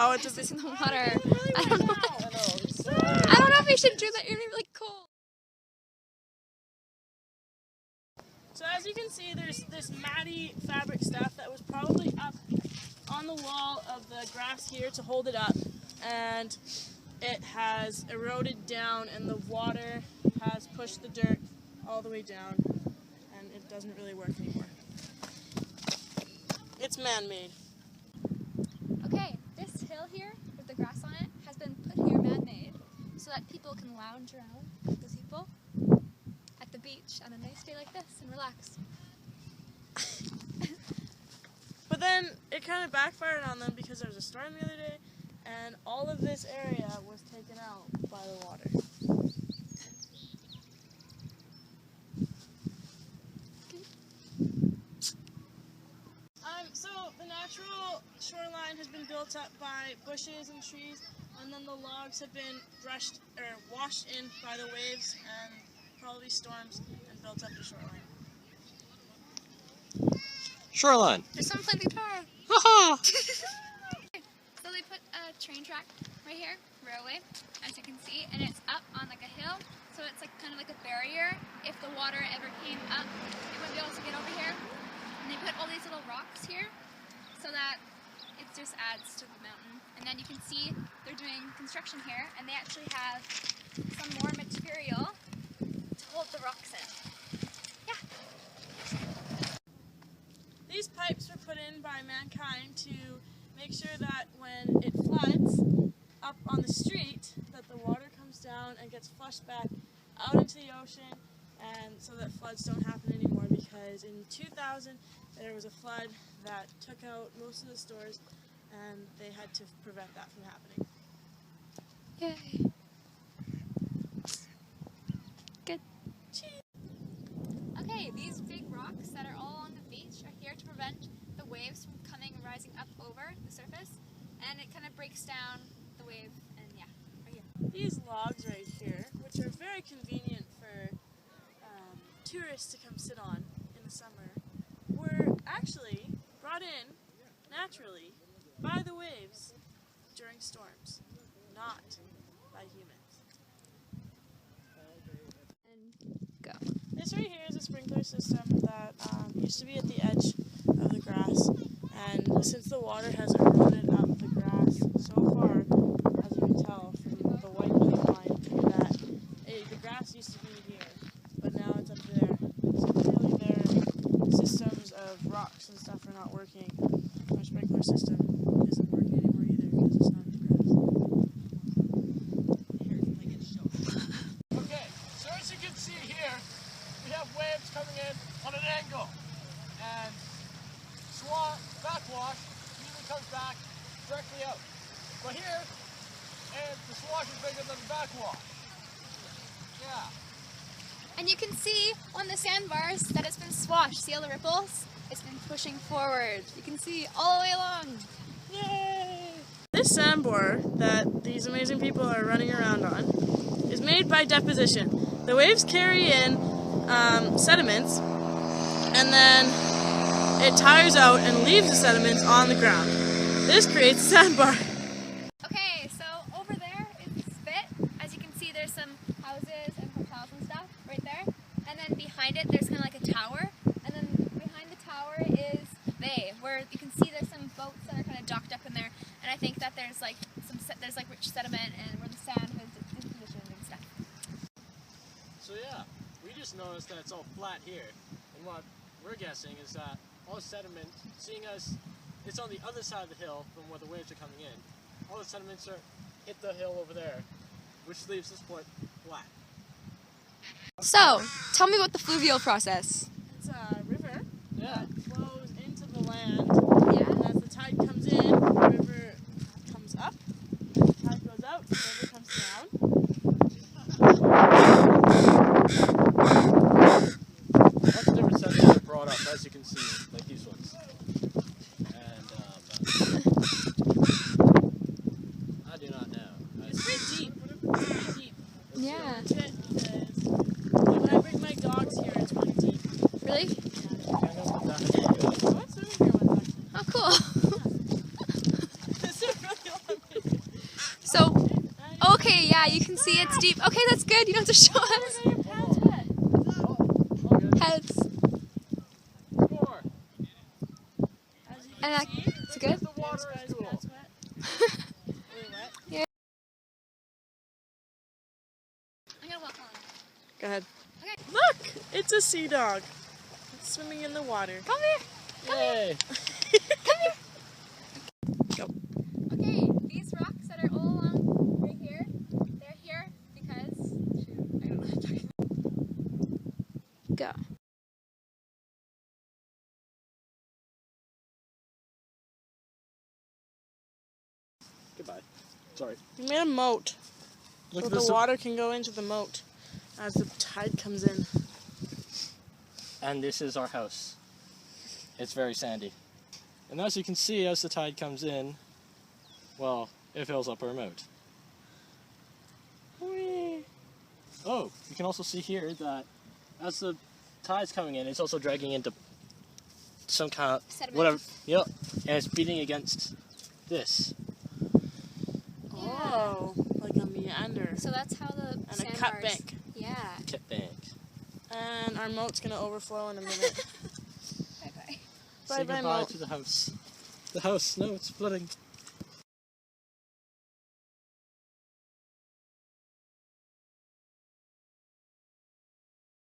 Oh, it's in the water. I don't know. I don't know if we should do that. It'd be really cool. So as you can see, there's this matty fabric stuff that was probably up on the wall of the grass here to hold it up, and it has eroded down and the water has pushed the dirt all the way down and it doesn't really work anymore. It's man-made. Okay, this hill here with the grass on it has been put here man-made so that people can lounge around, those people, at the beach on a nice day like this and relax. But then it kind of backfired on them because there was a storm the other day and all of this area was taken out by the water. So the natural shoreline has been built up by bushes and trees, and then the logs have been brushed or washed in by the waves and probably storms and built up the shoreline. Shoreline. There's some plenty guitar. Haha! So they put a train track right here, railway, as you can see, and it's up on like a hill, so it's like kind of like a barrier. If the water ever came up, it wouldn't be able to get over here. And they put all these little rocks here so that it just adds to the mountain. And then you can see they're doing construction here, and they actually have some more material to hold the rocks in. Yeah. These pipes were put in by mankind to make sure that when it floods up on the street, that the water comes down and gets flushed back out into the ocean, and so that floods don't happen anymore, because in 2000 there was a flood that took out most of the stores and they had to prevent that from happening. Yay. Good. Okay, these big rocks that are all on the beach are here to prevent the waves from coming and rising up over the surface, and it kind of breaks down the wave, and yeah, right here. These logs right here, which are very convenient for tourists to come sit on in the summer, were actually brought in naturally by the waves during storms, not by humans. And go. This right here is a sprinkler system that used to be at the edge of the grass, and since the water has eroded up the grass so far, as you can tell from the white pipeline, that the grass used to be here, but now it's up there. So clearly their systems of rocks and stuff are not working. Our sprinkler system isn't working anymore either because it's not in the grass. Okay, so as you can see here, we have waves coming in on an angle, and backwash usually comes back directly out. But here, and the swash is bigger than the backwash. Yeah. And you can see on the sandbars that it's been swashed. See all the ripples? It's been pushing forward. You can see all the way along. Yay! This sandbar that these amazing people are running around on is made by deposition. The waves carry in sediments, and then it tires out and leaves the sediments on the ground. This creates a sandbar. Okay, so over there is the spit. As you can see, there's some houses and hotels and stuff right there. And then behind it, there's kind of like a tower. And then behind the tower is the bay, where you can see there's some boats that are kind of docked up in there. And I think that there's like rich sediment and where the sand is positioned and stuff. So yeah, we just noticed that it's all flat here, and what we're guessing is that all the sediment, seeing as it's on the other side of the hill from where the waves are coming in, all the sediments are hit the hill over there, which leaves this point flat. So, tell me about the fluvial process. It's a river Yeah. that flows into the land, Yeah. and as the tide comes in, the river comes up. As the tide goes out, the river comes down. Lots of different sediments are brought up, as you can see, like these ones. And I do not know. It's pretty deep. It's pretty deep. Yeah. When I bring my dogs here, it's really deep. Really? I know what that is. I went swimming here once, actually. Oh, cool. Yeah, you can see it's deep. Okay, that's good. You don't have to show us. Heads. More. And it's good? The water is cool. Yeah. I'm gonna walk along. Go ahead. Okay. Look! It's a sea dog. It's swimming in the water. Come here. Yay. Okay, these rocks that are all along right here, they're here because, shoot, I don't know what I'm talking about. Go. Goodbye. Sorry. We made a moat. Look So at the this. water can go into the moat as the tide comes in. And this is our house. It's very sandy. And as you can see, as the tide comes in, well, it fills up our moat. Whee! Oh, you can also see here that as the tide's coming in, it's also dragging into some kind of Sediment. whatever. Yep, and it's beating against this. Oh, like a meander. So that's how the And a cut sandbars. bank. Yeah. Kit bank. And our moat's gonna overflow in a minute. Bye bye. Say Bye-bye, goodbye moat. to the house. The house, no, it's flooding.